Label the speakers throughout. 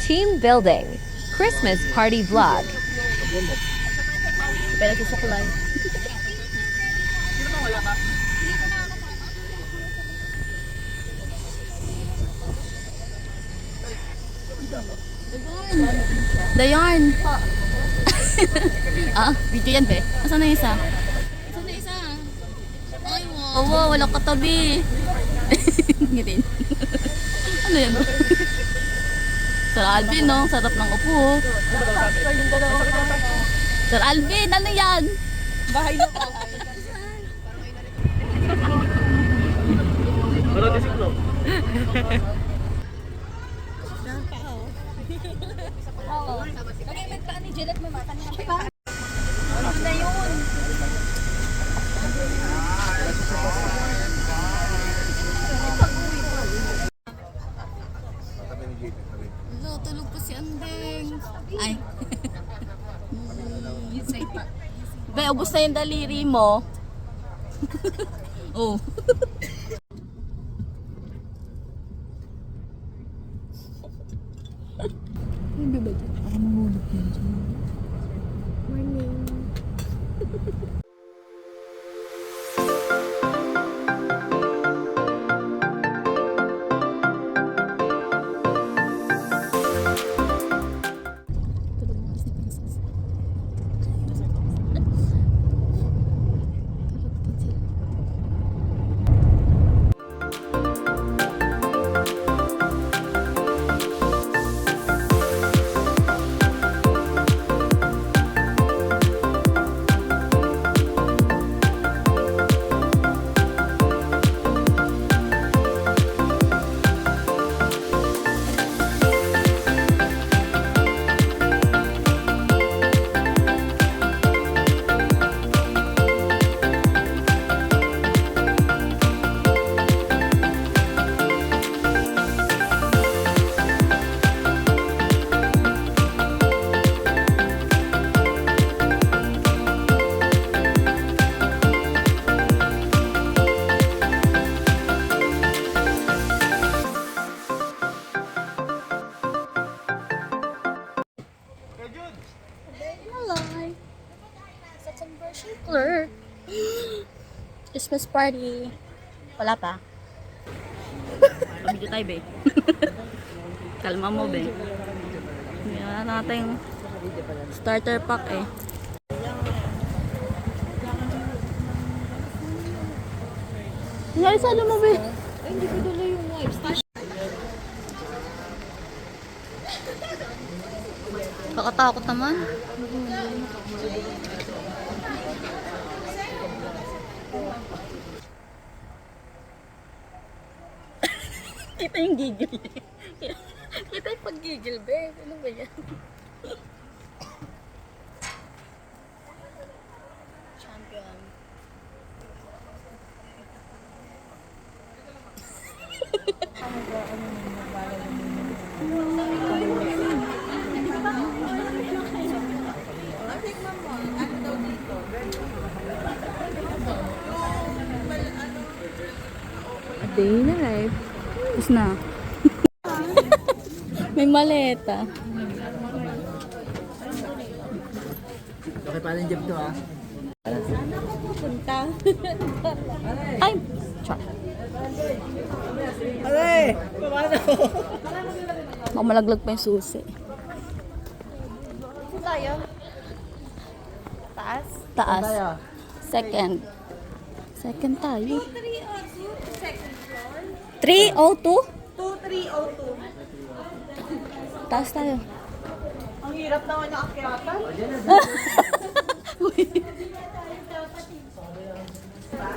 Speaker 1: Team building. Christmas party vlog.
Speaker 2: Pero sa saklay. Dayan. Video yan, be. Asan na isa? Asan na isa? Ay, wow. Oo, walang katabi. Ngitin. Ano yan? Sir Alvin, no? Sarap ng upo. Sir Alvin, ano yan? Bahay na bahay.
Speaker 3: Para disiklo.
Speaker 2: Kaya nagpaan ni Jelet mo, kanina pa yun. Ano na yun? Hello, tulog pa si Andeng. Ay. Be, ubos na yung daliri mo. Oh. Christmas party. Wala pa. Pamilyo tayo, be. Kalma mo, be. Wala natin starter pack, eh. Nangyari sa mo, be? Ay, hindi ko dala yung wipes. Kakatakot naman. Kita yung gigil. Kita yung pag-gigil, be. Ano ba yan? Champion. A day na life. Tapos na. May maleta.
Speaker 3: Okay, paano yung job to, ha?
Speaker 2: Saan ako pupunta? Ay! Char.
Speaker 3: Aray! Paano?
Speaker 2: Baka malaglag pa yung susi.
Speaker 4: Saan tayo? Taas?
Speaker 2: Taas.
Speaker 3: Tayo.
Speaker 2: Second. Second tayo.
Speaker 4: 302, second floor.
Speaker 2: 302?
Speaker 4: 2302.
Speaker 2: Taas tayo.
Speaker 4: Ang hirap naman yung akyatan.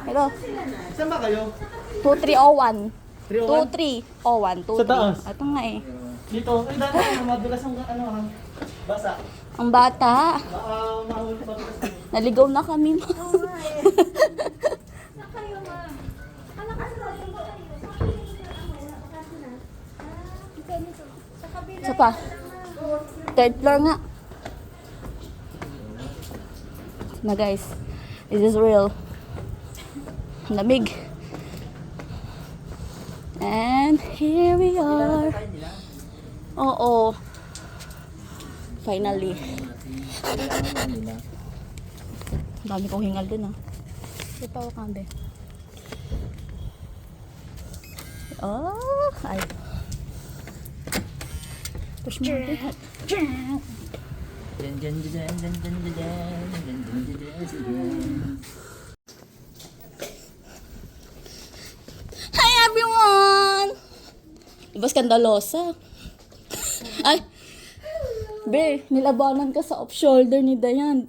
Speaker 2: Hello.
Speaker 3: Saan ba kayo?
Speaker 2: 2301.
Speaker 3: 301?
Speaker 2: 2301.
Speaker 3: Sa taas?
Speaker 2: Ito nga eh.
Speaker 3: Dito. Ay, dati madulas ang ano, ha? Basa.
Speaker 2: Ang bata.
Speaker 3: Baka mahuli pa ito.
Speaker 2: Naligaw na kami. Isa pa. Third floor nga. Na guys. This is real. Lamig. And here we are. Oo. Finally. Dami kong hingal dun ah. Ito pa kambe. Oh, ay. Push mo din. Hi everyone! Diba skandalosa? Ay! Be, nilabanan ka sa off-shoulder ni Dayan.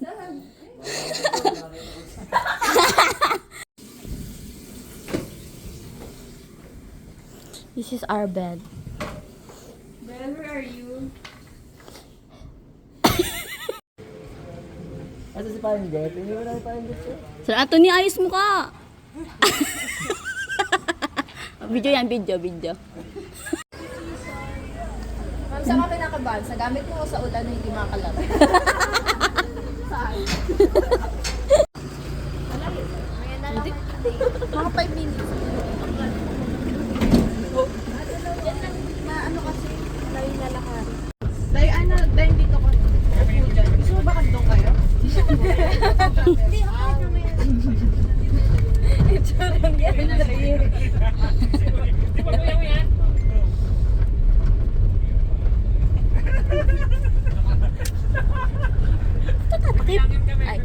Speaker 2: This is our bed.
Speaker 4: Ben, where are you?
Speaker 3: Asa si Pandet? Hindi mo na si Pandet siya.
Speaker 2: Sir Anthony, ayos mo ka! Video yan, video.
Speaker 4: Ma'am, saan ka pinakabahan? Sa gamit mo o sa ulan na hindi makalap? Saan? Ayan na lang. Mga 5 minutes. Ano kasi, tayo lalakari. Dahil dito ko. Gusto mo ba kandong kayo? Hindi, okay naman yan. Ito lang yan.
Speaker 2: Ay,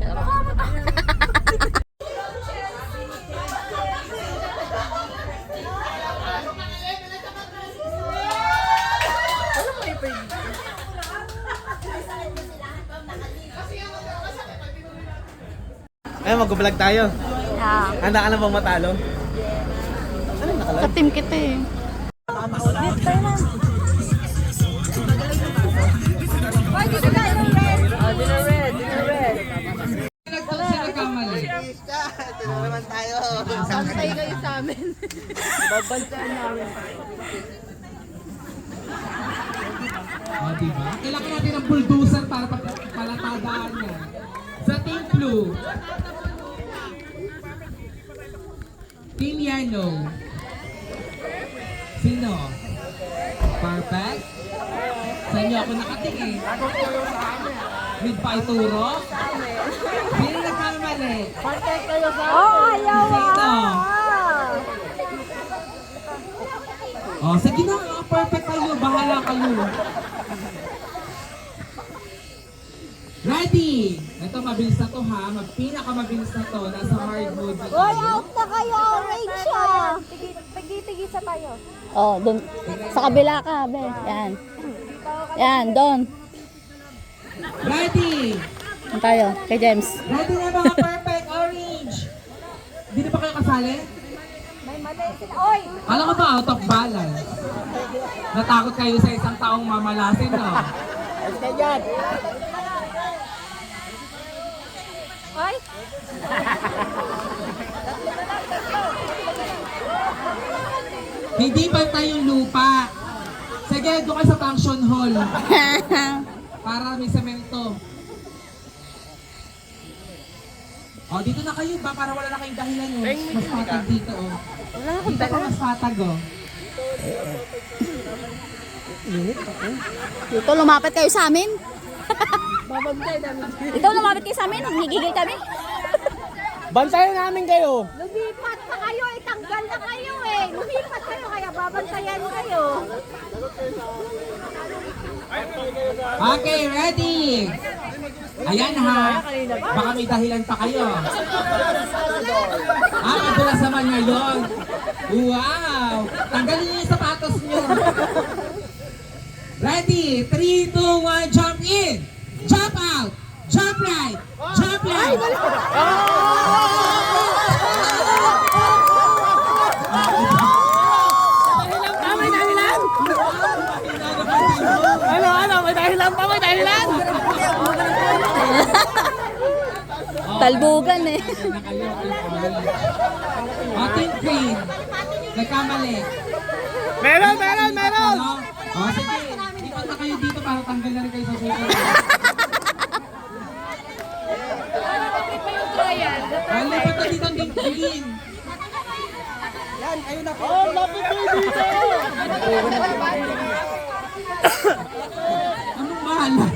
Speaker 3: Ay, mag-vlog tayo.
Speaker 2: yeah.
Speaker 3: Handa ka na bang matalo?
Speaker 2: Sa team kita eh.
Speaker 3: Ito na naman tayo.
Speaker 4: Bantay kayo sa amin.
Speaker 3: Babantayan namin.
Speaker 5: Diba? Kailangan natin ng bulldozer para palatadaan niya. Sa Team Blue, Team Yellow, sino? Perfect? Sa inyo ako nakatingin. With pa ituro? Sino nagkamali?
Speaker 4: Bantay kayo sa
Speaker 5: Sino? Oh, sige na, perfect kayo, bahala kayo. Ready! Ito, mabilis na to ha. Pinakamabilis na to. Nasa hard mode.
Speaker 4: Hoy, out na kayo! Orange siya! Tigi-tigisa tayo.
Speaker 2: Oh, dun. Sa kabila ka, be. Yan. Yan, doon.
Speaker 5: Ready!
Speaker 2: Doon tayo, kay James.
Speaker 5: Ready na mga perfect orange! Hindi na ba kayo kasali?
Speaker 4: May mali sila. Oy!
Speaker 5: Alam ko ba out of balance? Natakot kayo sa isang taong mamalasin, no?
Speaker 3: Kaya dyan.
Speaker 4: Oy!
Speaker 5: Hindi pa tayong lupa. Sige, doon kayo sa function hall. Para may semento. O, dito na kayo ba? Para wala na kayong dahilan yun. Mas patag dito, o. Dito pa mas patag, o.
Speaker 2: Dito, lumapit kayo sa amin.
Speaker 4: Babantay namin.
Speaker 2: Ito, lumapit kayo sa amin. Higigil kami.
Speaker 3: Bantayan namin kayo.
Speaker 4: Lumipat pa kayo, itanggal na kayo eh. Lumipat kayo, kaya babantayan kayo.
Speaker 5: Okay, ready? Ayan ha. Baka may dahilan pa kayo. Madulas naman ngayon. Wow! Tanggalin niyo yung sapatos niyo. Ready? 3, 2, 1, jump in! Jump out! Jump right! Jump left!
Speaker 3: May dahilan! Ano? May dahilan pa, may dahilan!
Speaker 2: Talbugan eh.
Speaker 5: O, Team Green. Nagkamali.
Speaker 3: Meron!
Speaker 5: Ano? O, sige. Lipat na kayo dito para tanggal na rin kayo sa susunod. O, lipat na dito ang Team Green.
Speaker 3: Yan, kayo na po. Oh, lapit kayo dito!
Speaker 5: Anong malas?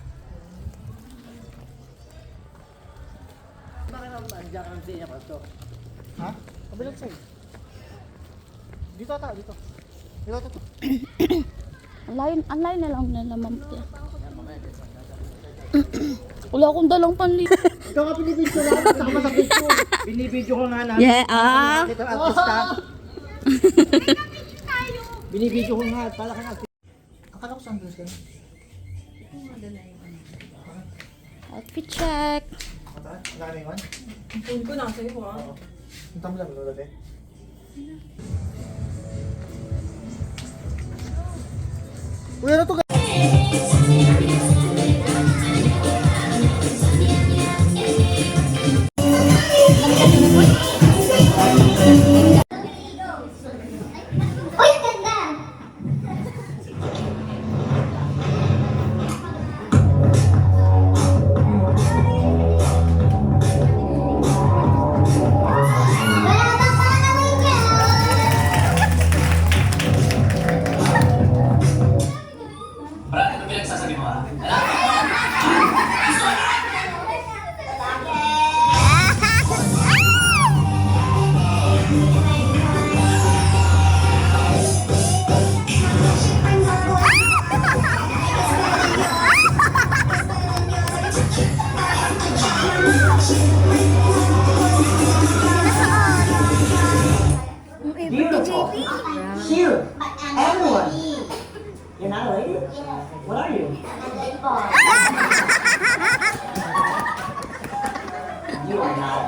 Speaker 6: Ha? Kabilang side. Dito ata, dito. Dito ata.
Speaker 2: Ang layo na lang nila mamuti. Wala akong dalang panli.
Speaker 6: Ikaw nga binibidyo lang. Kasama sa video. Binibidyo ko nga namin.
Speaker 2: Yeah,
Speaker 6: Ito artista. Binibidyo ko nga. Para kang artista. Akala ko sandals ka na.
Speaker 2: Outfit check.
Speaker 6: Mata? Wala ka na iwan?
Speaker 4: Hindi ko na sa'yo ha.
Speaker 6: Ang tamo lang, lolo de. Uy, ano to?
Speaker 7: Here, everyone. You're not a lady? What are you? You are not.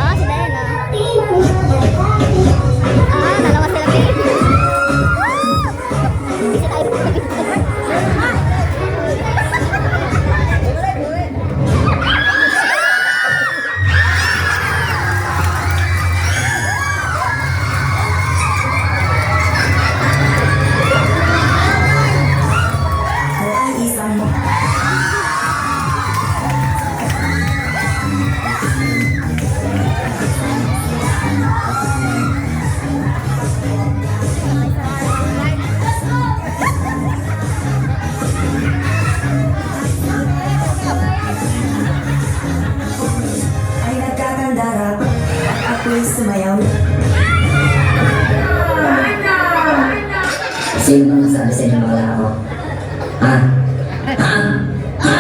Speaker 2: Ah, si Diana. Ah, dalawa sila baby. Bisa tayo.
Speaker 7: Ay nagkakandara at ako'y sumayaw. Sino bang sabi sa inyo wala ako? Ha? Ha? Ha?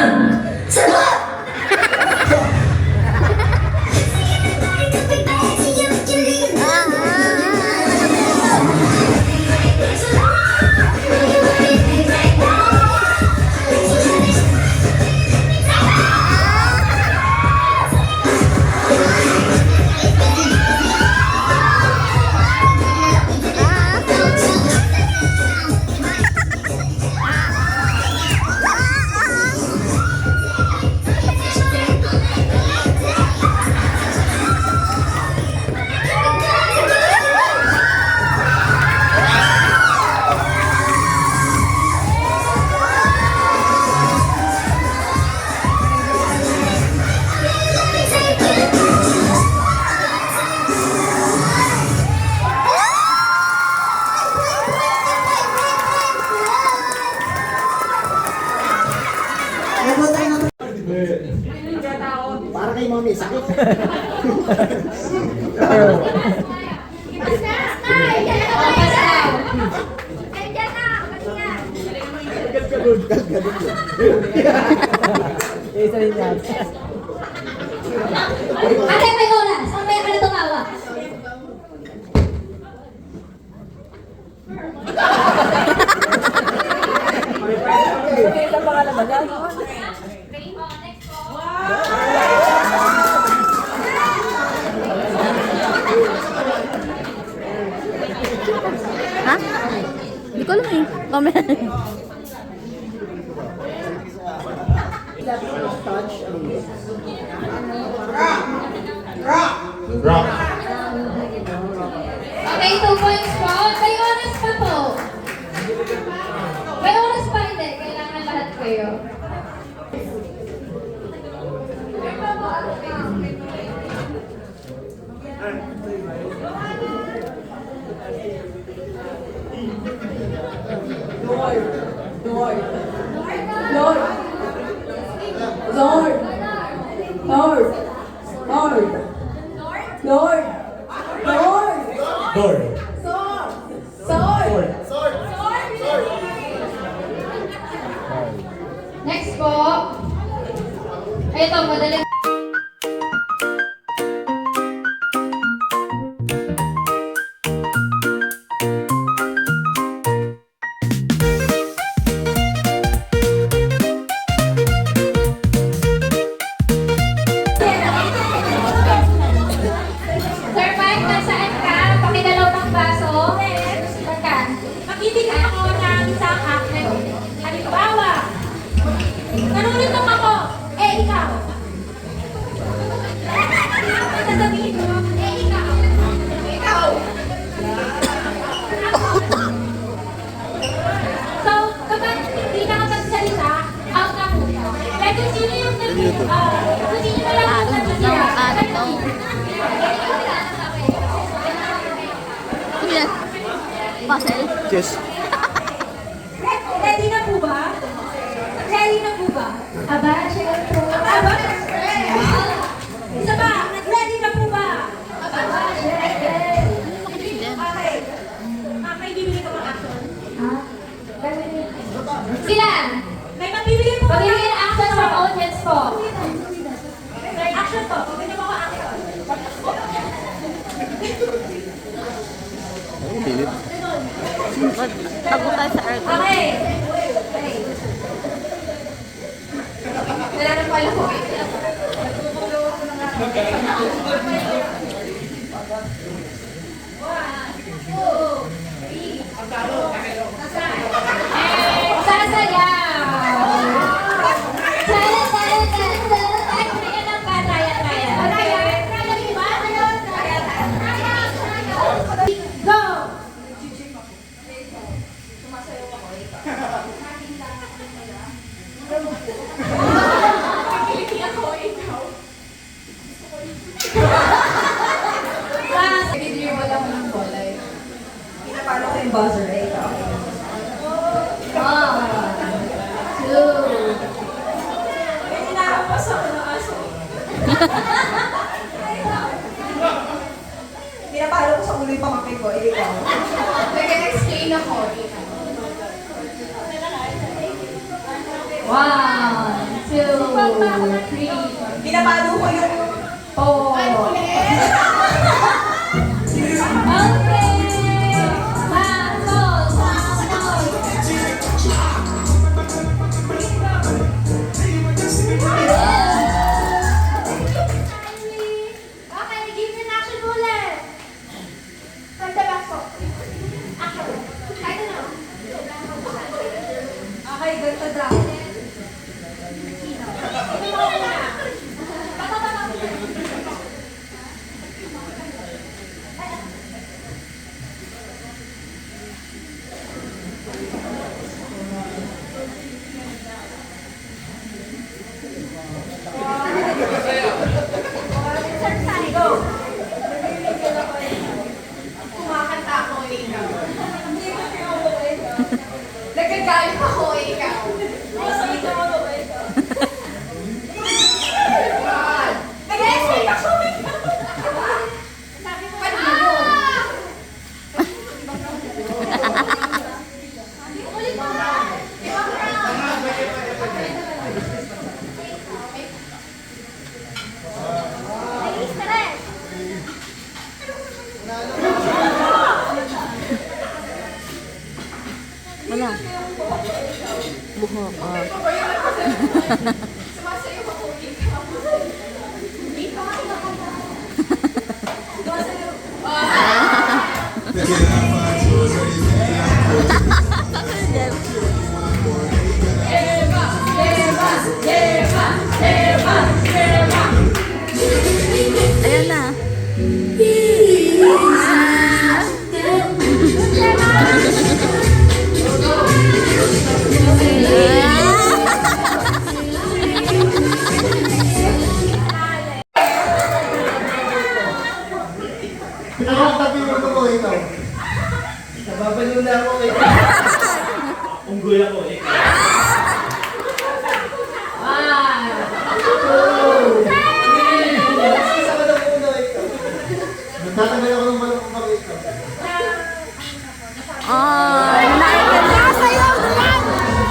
Speaker 7: Sagot!
Speaker 6: Para kay mami, sakit.
Speaker 4: Ate, may oras. Mamaya ka na tumawa.
Speaker 2: Ha? Hindi ko alam eh. Mamaya.
Speaker 4: Okay, 2 points po. May oras pa po. May oras pa hindi. Kailangan lahat kayo. Next po. Ito, madali. Sir Mike, nasaan ka? Pakidalaw ng baso. Teka, magbibigay ako ng isang act. Halimbawa, nanunod ako. Eh, ikaw. Sasabihin mo, eh, ikaw. Ikaw. So, kapag hindi na kapagsalita, out na muna. Like, kung sino yung kung sino na lang yung natitira.
Speaker 2: Yan. Puzzle.
Speaker 6: Yes.
Speaker 4: Ready na po ba? Ready na po ba? Aba, syempre. Aba, isa ba? Ready na
Speaker 3: init.
Speaker 2: Tago tayo sa aircon.
Speaker 4: Wala na pala ko. Pinapalo ko yung buzzer eh. 1, 2. May nakapas ako ng aso. Pinapalo ko sa ulo yung pamangkin ko. Eh, ikaw. Nag-explain ako. 1, 2, 3. Pinapalo ko yung 4. Okay, ganito daw. Kumakanta ako ikaw. Nagkagalit ako ikaw. Nag-explain ako ikaw. Sabi mo kanina yun. Ulit mo na. Ibang Nainis ka rin.
Speaker 2: Wala. Buhok.
Speaker 4: Sumasayo ako ikaw. Hindi pa ako Sumasayo.
Speaker 2: Ayan na.
Speaker 6: Pinakatabi mo ito ko ikaw. Nababaliw na ako eh. Unggoy ako eh. Kasama na muna ikaw. Nagtatanggal ako ng malakang ikaw.
Speaker 2: Sasayaw na yan!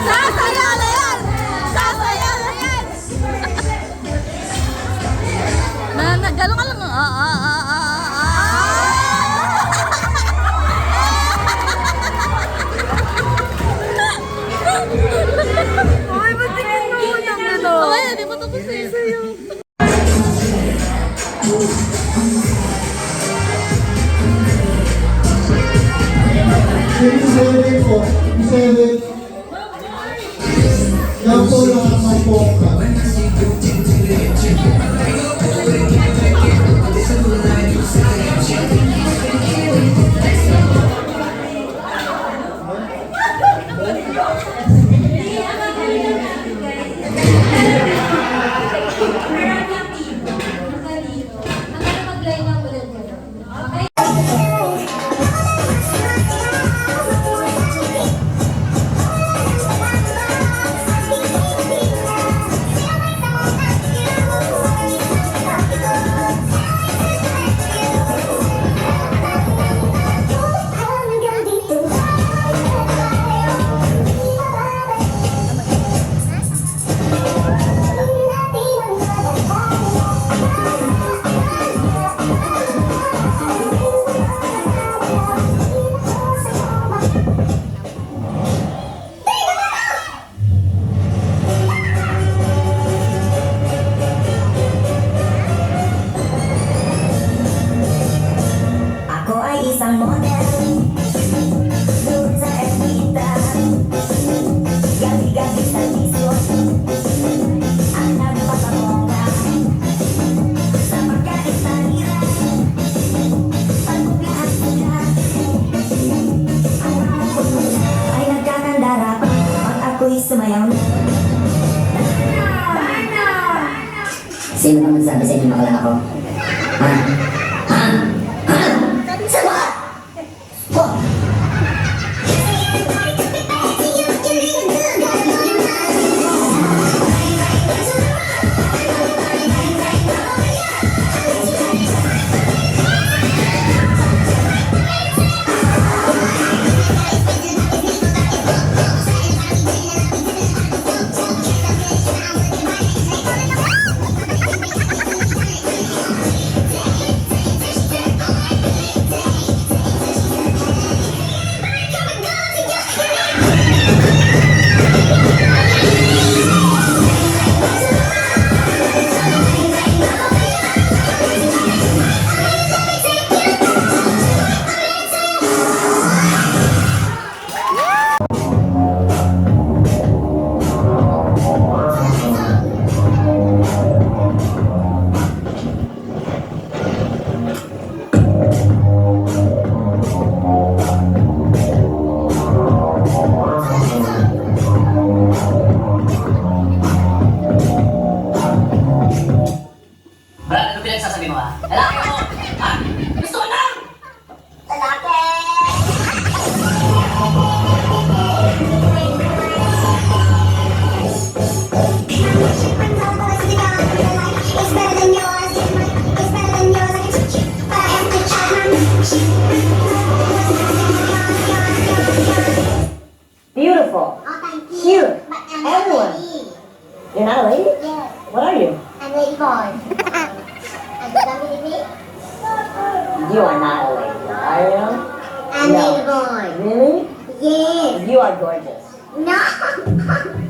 Speaker 2: Sasayaw na yan! Sasayaw na yan! Nagano ka lang. Uy, ba't tingin mo muna gano'n? Ay, hindi mo tapos eh.
Speaker 7: sabi sa inyo makalang ako? Ha? Ha? Ha? Sagot! Oh! Brad, ano pinagsasabi mo ha? Lalaki ako! Ha? Gusto ko lang! Lalaki! Beautiful. Cute. Everyone. You're not a lady?
Speaker 8: Yes,
Speaker 7: What are you?
Speaker 8: I'm lady boy. And you don't believe me?
Speaker 7: You are not a lady, are you?
Speaker 8: I'm
Speaker 7: No.
Speaker 8: lady boy.
Speaker 7: Really?
Speaker 8: Yes.
Speaker 7: You are gorgeous.
Speaker 8: No.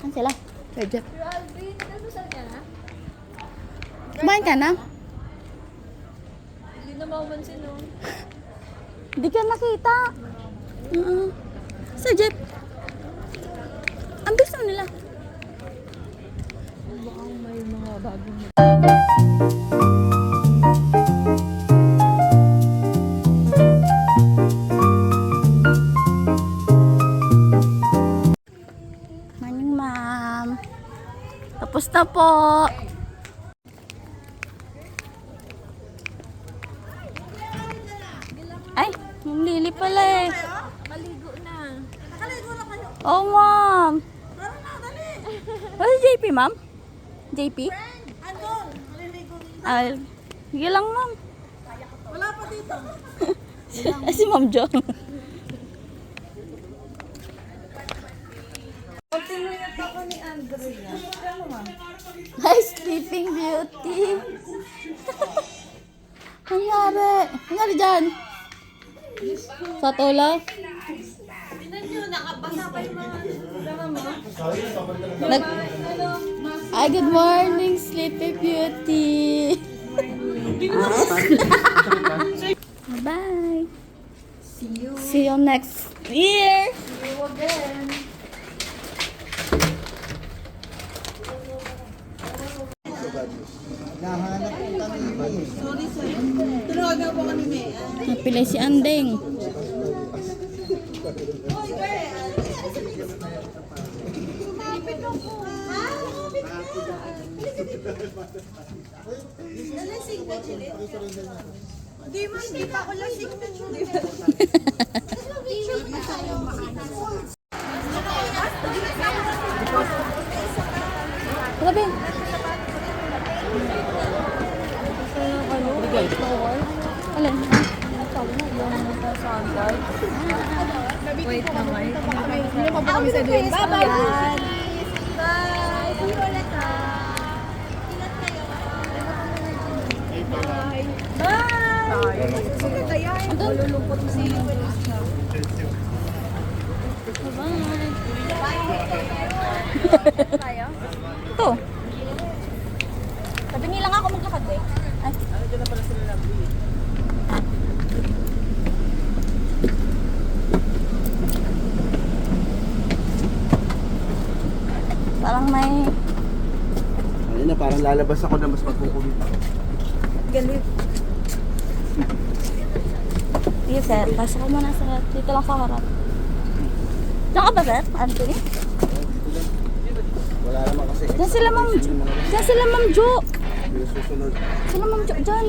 Speaker 2: Saan sila? Kay Jeff. Kumain ka na?
Speaker 4: Hindi na mamansin, no?
Speaker 2: Hindi ka nakita. Sa Jeff. Ang bilis naman nila.
Speaker 4: Baka may mga bagong
Speaker 2: Morning, ma'am. Tapos na po. Ay, yung Lily pala eh.
Speaker 4: maligo na.
Speaker 2: Oh, ma'am. Ano si JP, ma'am? JP? Ay, sige lang, ma'am. Wala pa dito. Si Ma'am Jo. Hi, Sleeping Beauty. Nangyari? Nangyari dyan? Sa tola? Nag Ay, good morning, Sleepy Beauty. Bye. See you next year.
Speaker 4: See you again.
Speaker 2: Napilay si Andeng. Grabe. Alin?
Speaker 4: Wait na, wait. Hindi pa kami sa doing. Bye-bye. Bye. See you ulit, ha. Bye. Bye. Sige, kaya. Malulungkot si
Speaker 2: Tayo? Ito. Sabi nilang ako maglakad eh. Ay. Parang may
Speaker 6: Ayun na, parang lalabas ako na mas magkukulit.
Speaker 2: galit. Sige sir, pasok ko muna sa dito lang sa harap. Diyan ka ba sir, Anthony?
Speaker 6: Wala naman kasi.
Speaker 2: Diyan sila ma'am Jo.
Speaker 6: Hindi na susunod.
Speaker 2: Sila ma'am Jo dyan.